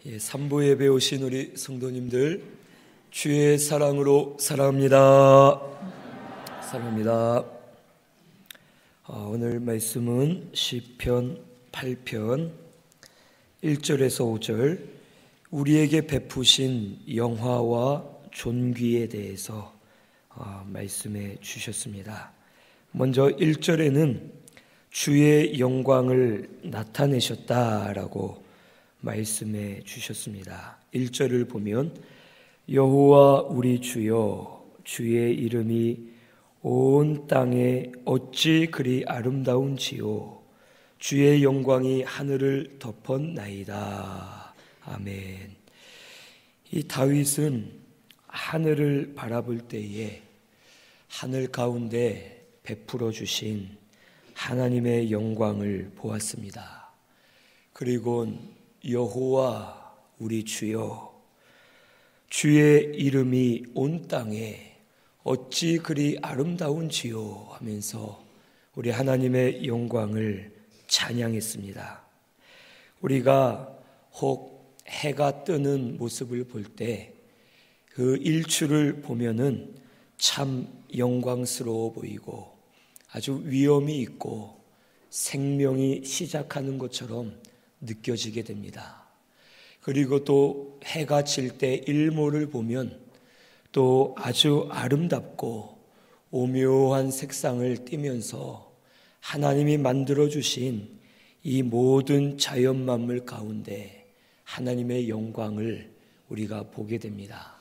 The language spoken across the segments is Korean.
3부 예배 오신 우리 성도님들 주의 사랑으로 사랑합니다. 사랑합니다. 오늘 말씀은 시편 8편 1절에서 5절 우리에게 베푸신 영화와 존귀에 대해서 말씀해 주셨습니다. 먼저 1절에는 주의 영광을 나타내셨다라고 말씀해 주셨습니다. 1절을 보면 여호와 우리 주여 주의 이름이 온 땅에 어찌 그리 아름다운지요 주의 영광이 하늘을 덮었나이다. 아멘. 이 다윗은 하늘을 바라볼 때에 하늘 가운데 베풀어 주신 하나님의 영광을 보았습니다. 그리고 여호와 우리 주여 주의 이름이 온 땅에 어찌 그리 아름다운지요 하면서 우리 하나님의 영광을 찬양했습니다. 우리가 혹 해가 뜨는 모습을 볼 때 그 일출을 보면은 참 영광스러워 보이고 아주 위엄이 있고 생명이 시작하는 것처럼 느껴지게 됩니다. 그리고 또 해가 질 때 일몰을 보면 또 아주 아름답고 오묘한 색상을 띠면서 하나님이 만들어주신 이 모든 자연 만물 가운데 하나님의 영광을 우리가 보게 됩니다.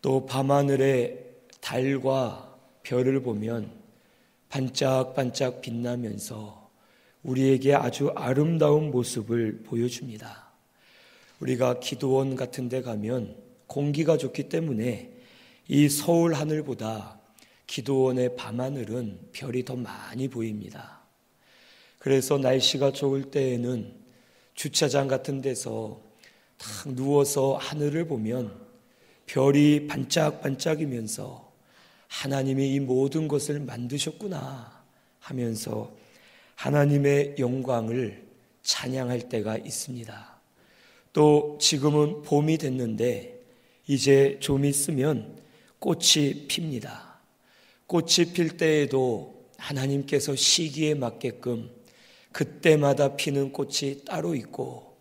또 밤하늘에 달과 별을 보면 반짝반짝 빛나면서 우리에게 아주 아름다운 모습을 보여줍니다. 우리가 기도원 같은 데 가면 공기가 좋기 때문에 이 서울 하늘보다 기도원의 밤하늘은 별이 더 많이 보입니다. 그래서 날씨가 좋을 때에는 주차장 같은 데서 딱 누워서 하늘을 보면 별이 반짝반짝이면서 하나님이 이 모든 것을 만드셨구나 하면서 하나님의 영광을 찬양할 때가 있습니다. 또 지금은 봄이 됐는데 이제 좀 있으면 꽃이 핍니다. 꽃이 필 때에도 하나님께서 시기에 맞게끔 그때마다 피는 꽃이 따로 있고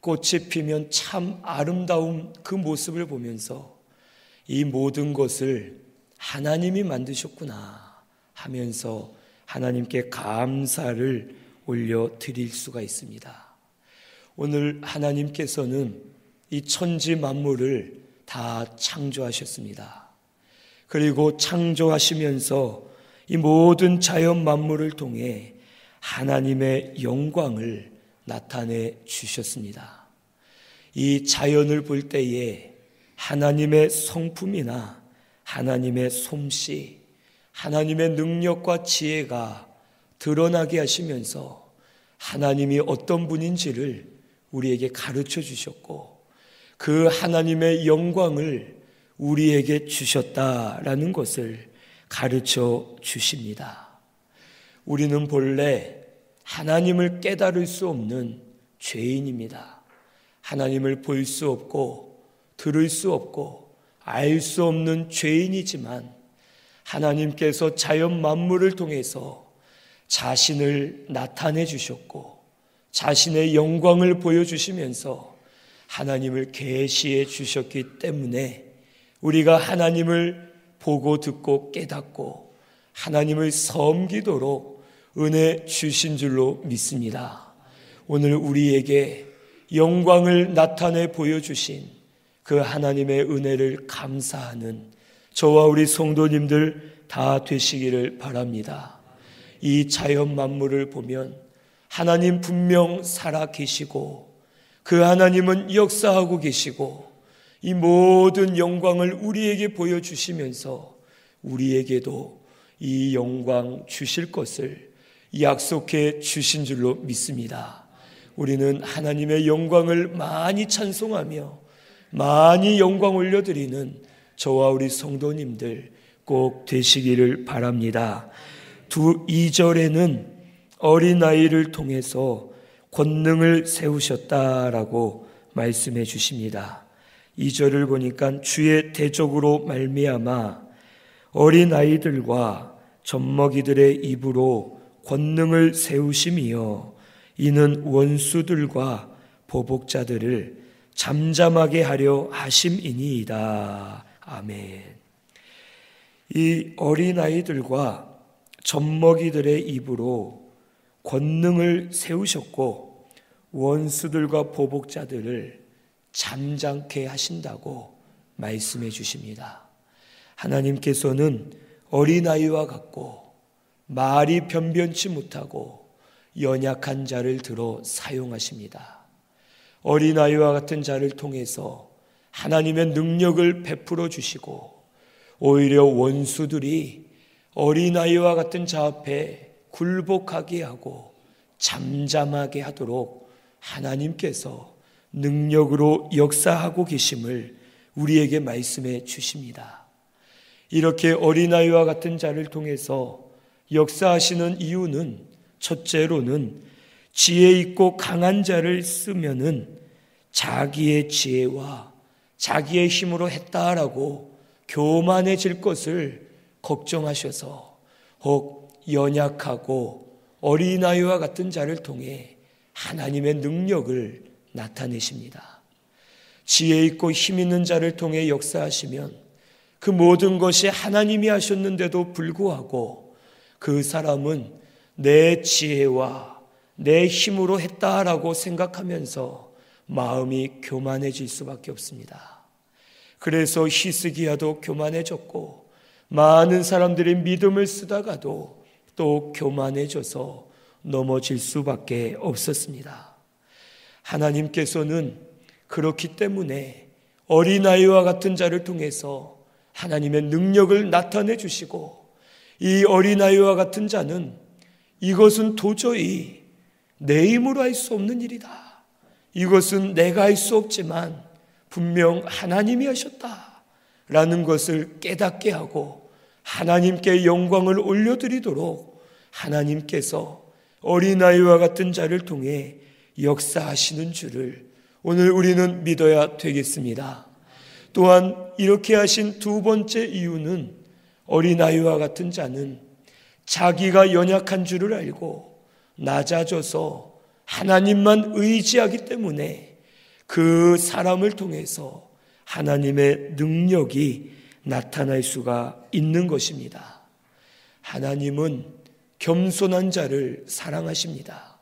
꽃이 피면 참 아름다운 그 모습을 보면서 이 모든 것을 하나님이 만드셨구나 하면서 하나님께 감사를 올려드릴 수가 있습니다. 오늘 하나님께서는 이 천지 만물을 다 창조하셨습니다. 그리고 창조하시면서 이 모든 자연 만물을 통해 하나님의 영광을 나타내 주셨습니다. 이 자연을 볼 때에 하나님의 성품이나 하나님의 솜씨, 하나님의 능력과 지혜가 드러나게 하시면서 하나님이 어떤 분인지를 우리에게 가르쳐 주셨고 그 하나님의 영광을 우리에게 주셨다라는 것을 가르쳐 주십니다. 우리는 본래 하나님을 깨달을 수 없는 죄인입니다. 하나님을 볼 수 없고 들을 수 없고 알 수 없는 죄인이지만 하나님께서 자연 만물을 통해서 자신을 나타내 주셨고 자신의 영광을 보여주시면서 하나님을 계시해 주셨기 때문에 우리가 하나님을 보고 듣고 깨닫고 하나님을 섬기도록 은혜 주신 줄로 믿습니다. 오늘 우리에게 영광을 나타내 보여주신 그 하나님의 은혜를 감사하는 저와 우리 성도님들 다 되시기를 바랍니다. 이 자연 만물을 보면 하나님 분명 살아 계시고 그 하나님은 역사하고 계시고 이 모든 영광을 우리에게 보여주시면서 우리에게도 이 영광 주실 것을 약속해 주신 줄로 믿습니다. 우리는 하나님의 영광을 많이 찬송하며 많이 영광 올려드리는 저와 우리 성도님들 꼭 되시기를 바랍니다. 2절에는 어린아이를 통해서 권능을 세우셨다라고 말씀해 주십니다. 2절을 보니까 주의 대적으로 말미암아 어린아이들과 젖먹이들의 입으로 권능을 세우심이요 이는 원수들과 보복자들을 잠잠하게 하려 하심이니이다. 아멘. 이 어린아이들과 젖먹이들의 입으로 권능을 세우셨고 원수들과 보복자들을 잠잠케 하신다고 말씀해 주십니다. 하나님께서는 어린아이와 같고 말이 변변치 못하고 연약한 자를 들어 사용하십니다. 어린아이와 같은 자를 통해서 하나님의 능력을 베풀어 주시고 오히려 원수들이 어린아이와 같은 자 앞에 굴복하게 하고 잠잠하게 하도록 하나님께서 능력으로 역사하고 계심을 우리에게 말씀해 주십니다. 이렇게 어린아이와 같은 자를 통해서 역사하시는 이유는 첫째로는 지혜 있고 강한 자를 쓰면은 자기의 지혜와 자기의 힘으로 했다라고 교만해질 것을 걱정하셔서 혹 연약하고 어린아이와 같은 자를 통해 하나님의 능력을 나타내십니다. 지혜 있고 힘 있는 자를 통해 역사하시면 그 모든 것이 하나님이 하셨는데도 불구하고 그 사람은 내 지혜와 내 힘으로 했다라고 생각하면서 마음이 교만해질 수밖에 없습니다. 그래서 히스기야도 교만해졌고 많은 사람들이 믿음을 쓰다가도 또 교만해져서 넘어질 수밖에 없었습니다. 하나님께서는 그렇기 때문에 어린아이와 같은 자를 통해서 하나님의 능력을 나타내 주시고 이 어린아이와 같은 자는 이것은 도저히 내 힘으로 할 수 없는 일이다. 이것은 내가 할 수 없지만 분명 하나님이 하셨다라는 것을 깨닫게 하고 하나님께 영광을 올려드리도록 하나님께서 어린아이와 같은 자를 통해 역사하시는 줄을 오늘 우리는 믿어야 되겠습니다. 또한 이렇게 하신 두 번째 이유는 어린아이와 같은 자는 자기가 연약한 줄을 알고 낮아져서 하나님만 의지하기 때문에 그 사람을 통해서 하나님의 능력이 나타날 수가 있는 것입니다. 하나님은 겸손한 자를 사랑하십니다.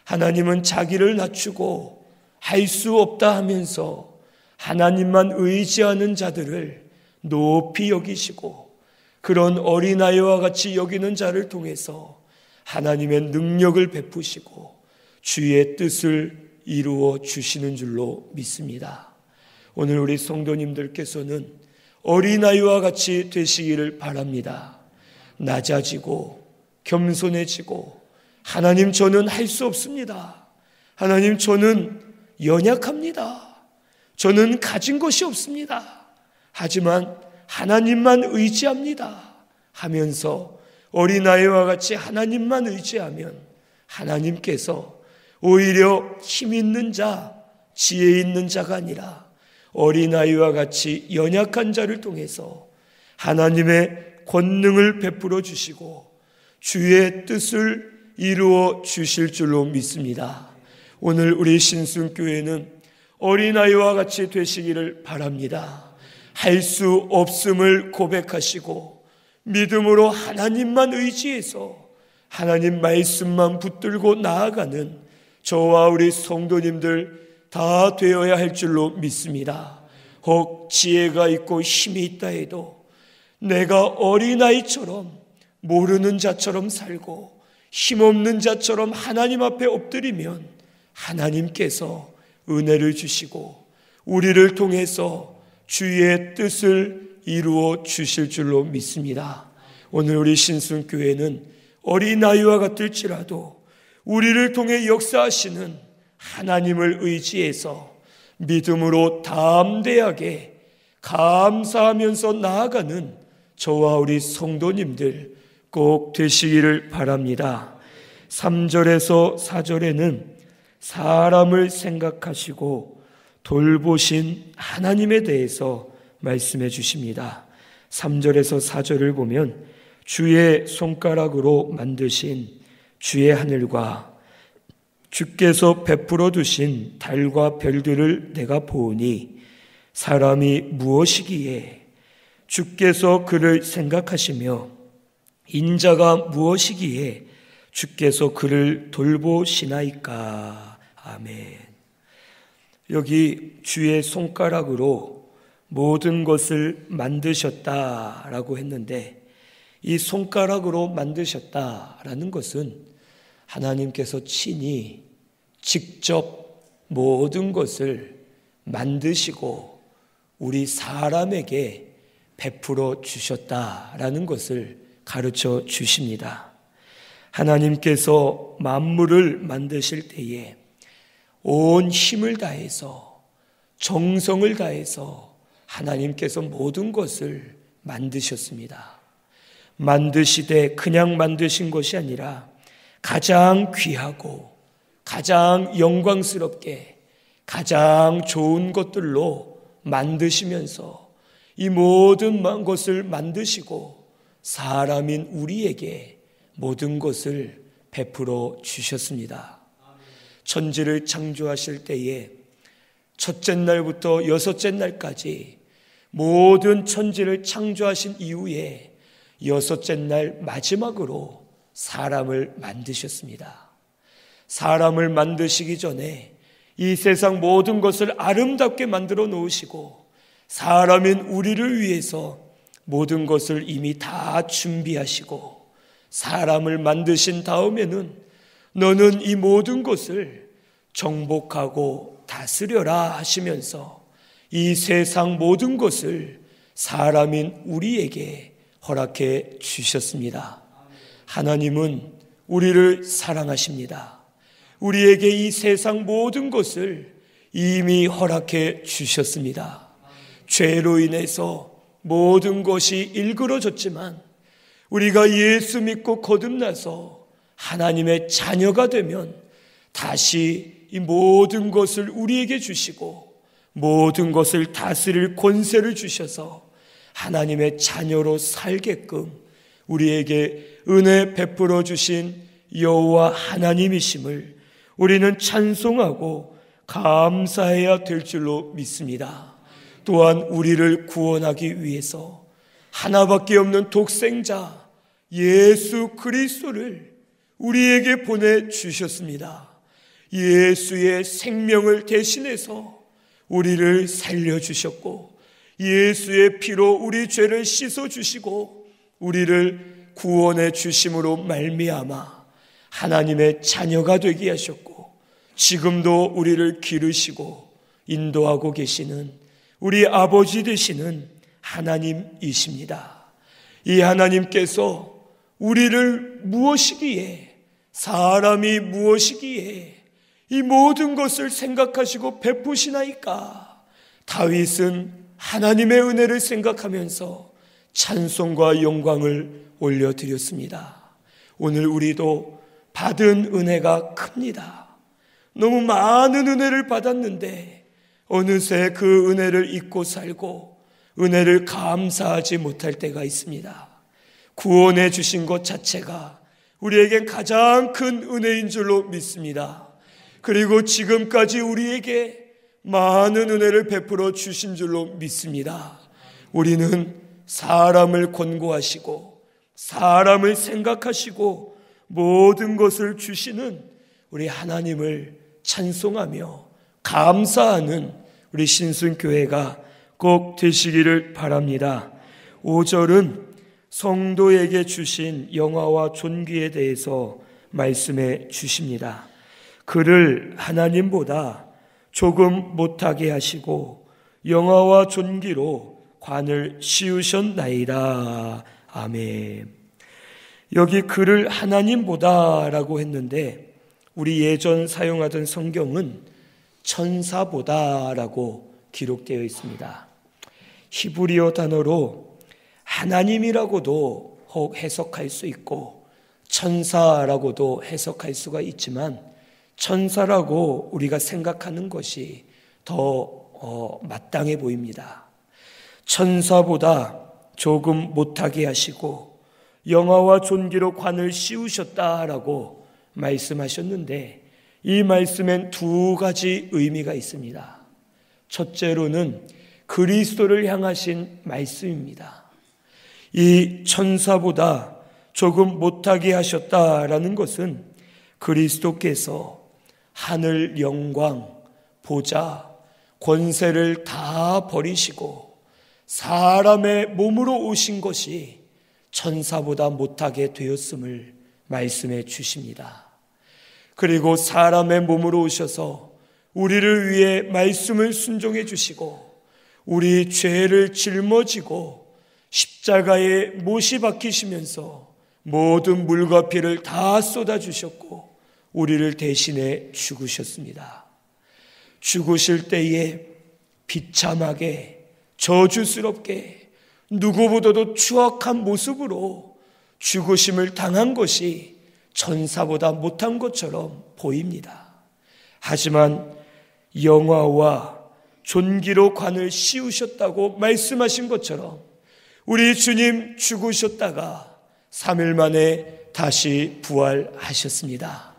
하나님은 자기를 낮추고 할 수 없다 하면서 하나님만 의지하는 자들을 높이 여기시고 그런 어린아이와 같이 여기는 자를 통해서 하나님의 능력을 베푸시고 주의 뜻을 이루어 주시는 줄로 믿습니다. 오늘 우리 성도님들께서는 어린아이와 같이 되시기를 바랍니다. 낮아지고 겸손해지고 하나님 저는 할 수 없습니다. 하나님 저는 연약합니다. 저는 가진 것이 없습니다. 하지만 하나님만 의지합니다 하면서 어린아이와 같이 하나님만 의지하면 하나님께서 오히려 힘 있는 자, 지혜 있는 자가 아니라 어린아이와 같이 연약한 자를 통해서 하나님의 권능을 베풀어 주시고 주의 뜻을 이루어 주실 줄로 믿습니다. 오늘 우리 신순교회는 어린아이와 같이 되시기를 바랍니다. 할 수 없음을 고백하시고 믿음으로 하나님만 의지해서 하나님 말씀만 붙들고 나아가는 저와 우리 성도님들 다 되어야 할 줄로 믿습니다. 혹 지혜가 있고 힘이 있다 해도 내가 어린아이처럼 모르는 자처럼 살고 힘없는 자처럼 하나님 앞에 엎드리면 하나님께서 은혜를 주시고 우리를 통해서 주의 뜻을 이루어 주실 줄로 믿습니다. 오늘 우리 신순교회는 어린아이와 같을지라도 우리를 통해 역사하시는 하나님을 의지해서 믿음으로 담대하게 감사하면서 나아가는 저와 우리 성도님들 꼭 되시기를 바랍니다. 3절에서 4절에는 사람을 생각하시고 돌보신 하나님에 대해서 말씀해 주십니다. 3절에서 4절을 보면 주의 손가락으로 만드신 주의 하늘과 주께서 베풀어 두신 달과 별들을 내가 보으니 사람이 무엇이기에 주께서 그를 생각하시며 인자가 무엇이기에 주께서 그를 돌보시나이까. 아멘. 여기 주의 손가락으로 모든 것을 만드셨다라고 했는데, 이 손가락으로 만드셨다라는 것은 하나님께서 친히 직접 모든 것을 만드시고 우리 사람에게 베풀어 주셨다라는 것을 가르쳐 주십니다. 하나님께서 만물을 만드실 때에 온 힘을 다해서 정성을 다해서 하나님께서 모든 것을 만드셨습니다. 만드시되 그냥 만드신 것이 아니라 가장 귀하고 가장 영광스럽게 가장 좋은 것들로 만드시면서 이 모든 것을 만드시고 사람인 우리에게 모든 것을 베풀어 주셨습니다. 천지를 창조하실 때에 첫째 날부터 여섯째 날까지 모든 천지를 창조하신 이후에 여섯째 날 마지막으로 사람을 만드셨습니다. 사람을 만드시기 전에 이 세상 모든 것을 아름답게 만들어 놓으시고 사람인 우리를 위해서 모든 것을 이미 다 준비하시고 사람을 만드신 다음에는 너는 이 모든 것을 정복하고 다스려라 하시면서 이 세상 모든 것을 사람인 우리에게 허락해 주셨습니다. 하나님은 우리를 사랑하십니다. 우리에게 이 세상 모든 것을 이미 허락해 주셨습니다. 죄로 인해서 모든 것이 일그러졌지만 우리가 예수 믿고 거듭나서 하나님의 자녀가 되면 다시 이 모든 것을 우리에게 주시고 모든 것을 다스릴 권세를 주셔서 하나님의 자녀로 살게끔 우리에게 은혜 베풀어 주신 여호와 하나님이심을 우리는 찬송하고 감사해야 될 줄로 믿습니다. 또한 우리를 구원하기 위해서 하나밖에 없는 독생자 예수 그리스도를 우리에게 보내주셨습니다. 예수의 생명을 대신해서 우리를 살려주셨고 예수의 피로 우리 죄를 씻어주시고 우리를 구원해 주심으로 말미암아 하나님의 자녀가 되게 하셨고 지금도 우리를 기르시고 인도하고 계시는 우리 아버지 되시는 하나님이십니다. 이 하나님께서 우리를 무엇이기에 사람이 무엇이기에 이 모든 것을 생각하시고 베푸시나이까. 다윗은 하나님의 은혜를 생각하면서 찬송과 영광을 올려드렸습니다. 오늘 우리도 받은 은혜가 큽니다. 너무 많은 은혜를 받았는데 어느새 그 은혜를 잊고 살고 은혜를 감사하지 못할 때가 있습니다. 구원해 주신 것 자체가 우리에겐 가장 큰 은혜인 줄로 믿습니다. 그리고 지금까지 우리에게 많은 은혜를 베풀어 주신 줄로 믿습니다. 우리는 사람을 권고하시고 사람을 생각하시고 모든 것을 주시는 우리 하나님을 찬송하며 감사하는 우리 신순교회가 꼭 되시기를 바랍니다. 5절은 성도에게 주신 영화와 존귀에 대해서 말씀해 주십니다. 그를 하나님보다 조금 못하게 하시고 영화와 존귀로 관을 씌우셨나이다. 아멘. 여기 그를 하나님보다라고 했는데 우리 예전 사용하던 성경은 천사보다라고 기록되어 있습니다. 히브리어 단어로 하나님이라고도 혹 해석할 수 있고 천사라고도 해석할 수가 있지만 천사라고 우리가 생각하는 것이 더 마땅해 보입니다. 천사보다 조금 못하게 하시고 영화와 존귀로 관을 씌우셨다라고 말씀하셨는데, 이 말씀엔 두 가지 의미가 있습니다. 첫째로는 그리스도를 향하신 말씀입니다. 이 천사보다 조금 못하게 하셨다라는 것은 그리스도께서 하늘 영광, 보좌, 권세를 다 버리시고 사람의 몸으로 오신 것이 천사보다 못하게 되었음을 말씀해 주십니다. 그리고 사람의 몸으로 오셔서 우리를 위해 말씀을 순종해 주시고 우리 죄를 짊어지고 십자가에 못이 박히시면서 모든 물과 피를 다 쏟아주셨고 우리를 대신해 죽으셨습니다. 죽으실 때에 비참하게 저주스럽게 누구보다도 추악한 모습으로 죽으심을 당한 것이 천사보다 못한 것처럼 보입니다. 하지만 영화와 존귀로 관을 씌우셨다고 말씀하신 것처럼 우리 주님 죽으셨다가 3일 만에 다시 부활하셨습니다.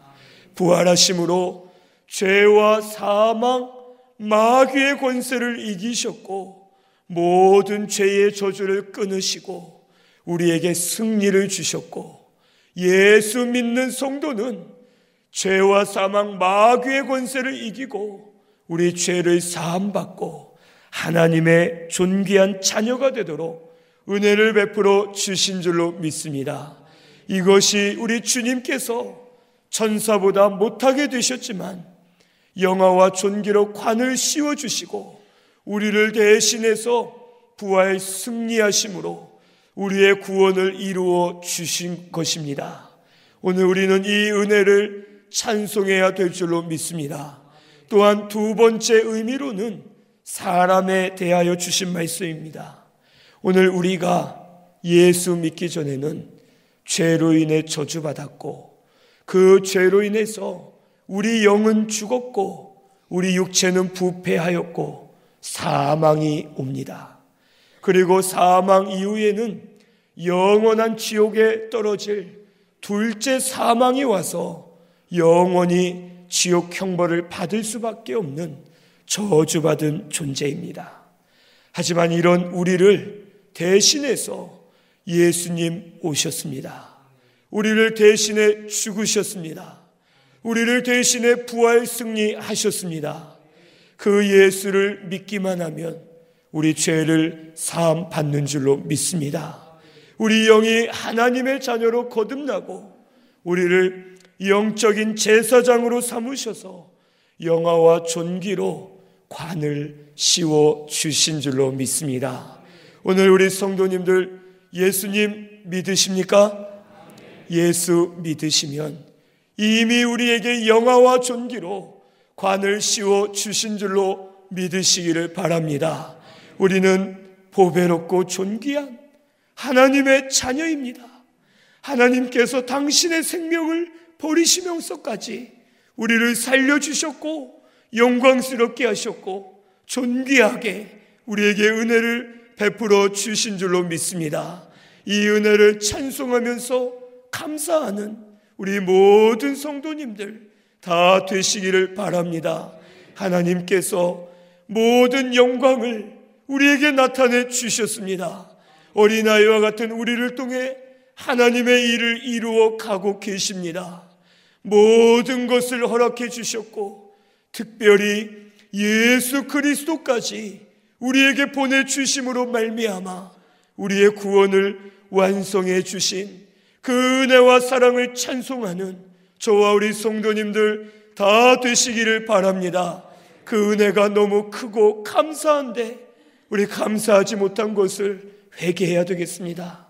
부활하심으로 죄와 사망, 마귀의 권세를 이기셨고 모든 죄의 저주를 끊으시고 우리에게 승리를 주셨고, 예수 믿는 성도는 죄와 사망, 마귀의 권세를 이기고 우리 죄를 사함받고 하나님의 존귀한 자녀가 되도록 은혜를 베풀어 주신 줄로 믿습니다. 이것이 우리 주님께서 천사보다 못하게 되셨지만 영화와 존귀로 관을 씌워주시고 우리를 대신해서 부활 승리하심으로 우리의 구원을 이루어 주신 것입니다. 오늘 우리는 이 은혜를 찬송해야 될 줄로 믿습니다. 또한 두 번째 의미로는 사람에 대하여 주신 말씀입니다. 오늘 우리가 예수 믿기 전에는 죄로 인해 저주받았고 그 죄로 인해서 우리 영은 죽었고 우리 육체는 부패하였고 사망이 옵니다. 그리고 사망 이후에는 영원한 지옥에 떨어질 둘째 사망이 와서 영원히 지옥 형벌을 받을 수밖에 없는 저주받은 존재입니다. 하지만 이런 우리를 대신해서 예수님 오셨습니다. 우리를 대신해 죽으셨습니다. 우리를 대신해 부활 승리하셨습니다. 그 예수를 믿기만 하면 우리 죄를 사함 받는 줄로 믿습니다. 우리 영이 하나님의 자녀로 거듭나고 우리를 영적인 제사장으로 삼으셔서 영화와 존귀로 관을 씌워 주신 줄로 믿습니다. 오늘 우리 성도님들 예수님 믿으십니까? 예수 믿으시면 이미 우리에게 영화와 존귀로 관을 씌워 주신 줄로 믿으시기를 바랍니다. 우리는 보배롭고 존귀한 하나님의 자녀입니다. 하나님께서 당신의 생명을 버리시면서까지 우리를 살려주셨고 영광스럽게 하셨고 존귀하게 우리에게 은혜를 베풀어 주신 줄로 믿습니다. 이 은혜를 찬송하면서 감사하는 우리 모든 성도님들 다 되시기를 바랍니다. 하나님께서 모든 영광을 우리에게 나타내 주셨습니다. 어린아이와 같은 우리를 통해 하나님의 일을 이루어 가고 계십니다. 모든 것을 허락해 주셨고 특별히 예수 그리스도까지 우리에게 보내주심으로 말미암아 우리의 구원을 완성해 주신 그 은혜와 사랑을 찬송하는 저와 우리 성도님들 다 되시기를 바랍니다. 그 은혜가 너무 크고 감사한데 우리 감사하지 못한 것을 회개해야 되겠습니다.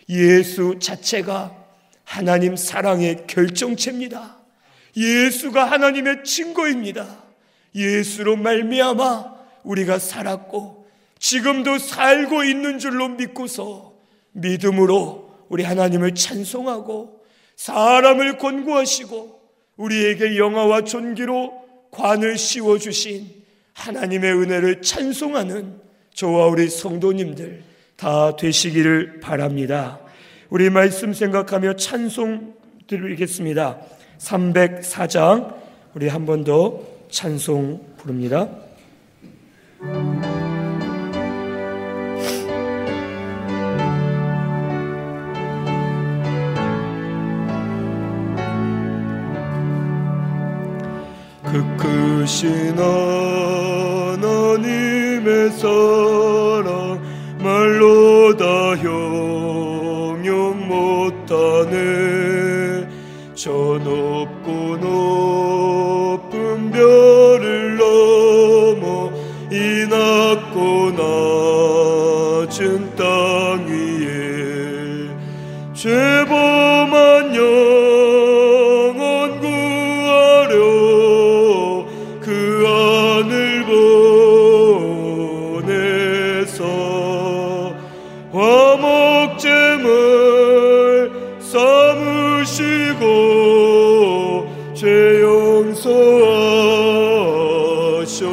예수 자체가 하나님 사랑의 결정체입니다. 예수가 하나님의 증거입니다. 예수로 말미암아 우리가 살았고 지금도 살고 있는 줄로 믿고서 믿음으로 우리 하나님을 찬송하고 사람을 권고하시고 우리에게 영화와 존귀로 관을 씌워주신 하나님의 은혜를 찬송하는 저와 우리 성도님들 다 되시기를 바랍니다. 우리 말씀 생각하며 찬송 드리겠습니다. 304장 우리 한 번 더 찬송 부릅니다. 그 크신 하나님의 사랑 말로 다 형용 못하네. 저 높고 높은 별을 넘어 이 낮고 낮은 땅 위에 죄범한 영혼 구하려 그 안을 보내서 화목제물 삼으시고 죄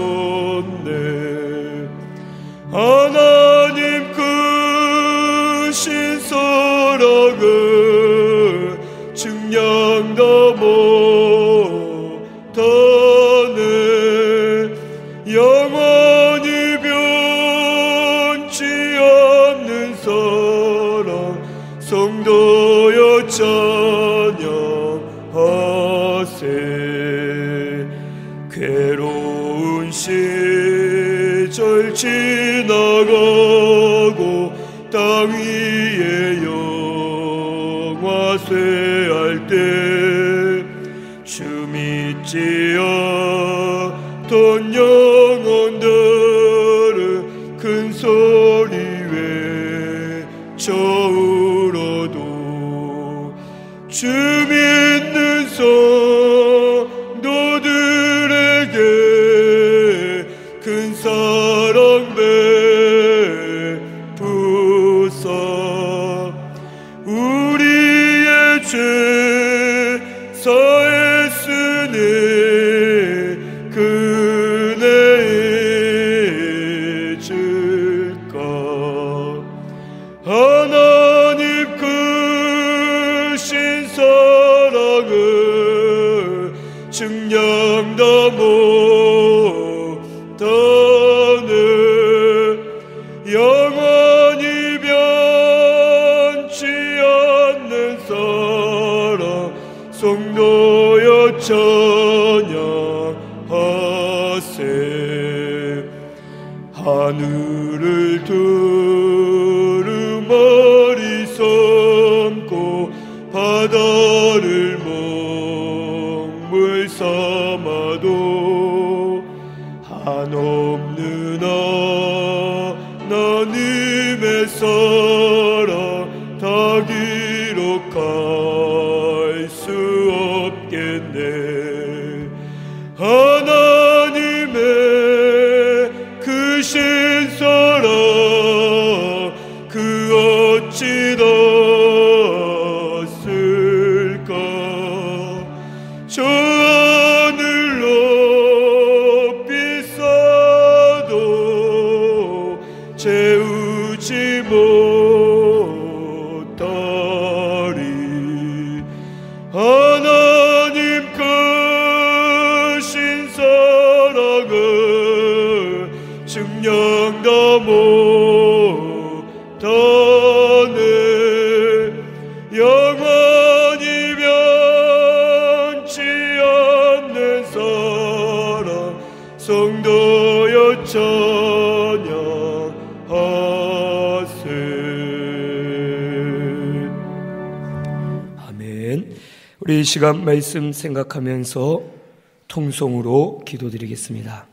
용서하셨네. 하나님 크신 사랑을 증량 다 못하네. 영원히 변치 않는 사랑 성도여 찬양하세. 괴로운 시절 지나가고 땅 위에 영화 쇠할 때 주 믿지 않던 영혼들은 큰 소리 외쳐 울어도 주 믿는 성도들에게 큰 사랑 베푸사 우리의 죄 사했으니 그네 잊을까. 하나님 크신 사랑을 증량 다 못하네. 영원히 변치 않는 사랑 성도여 찬양하세. 하늘을 두루마리 삼고 바다를 먹물 삼아도 한없는 하나님의 사랑 다 기록할 수 없겠네. 하나님의 크신 사랑 그 어찌 닿았을까. 저 하늘 높이 쌓아도 채우지 못하리. 하나님 크신 사랑을 증량 다 못하네. 영원히 변치 않는 사랑 성도여 찬양하세. 아멘. 우리 이 시간 말씀 생각하면서 통성으로 기도드리겠습니다.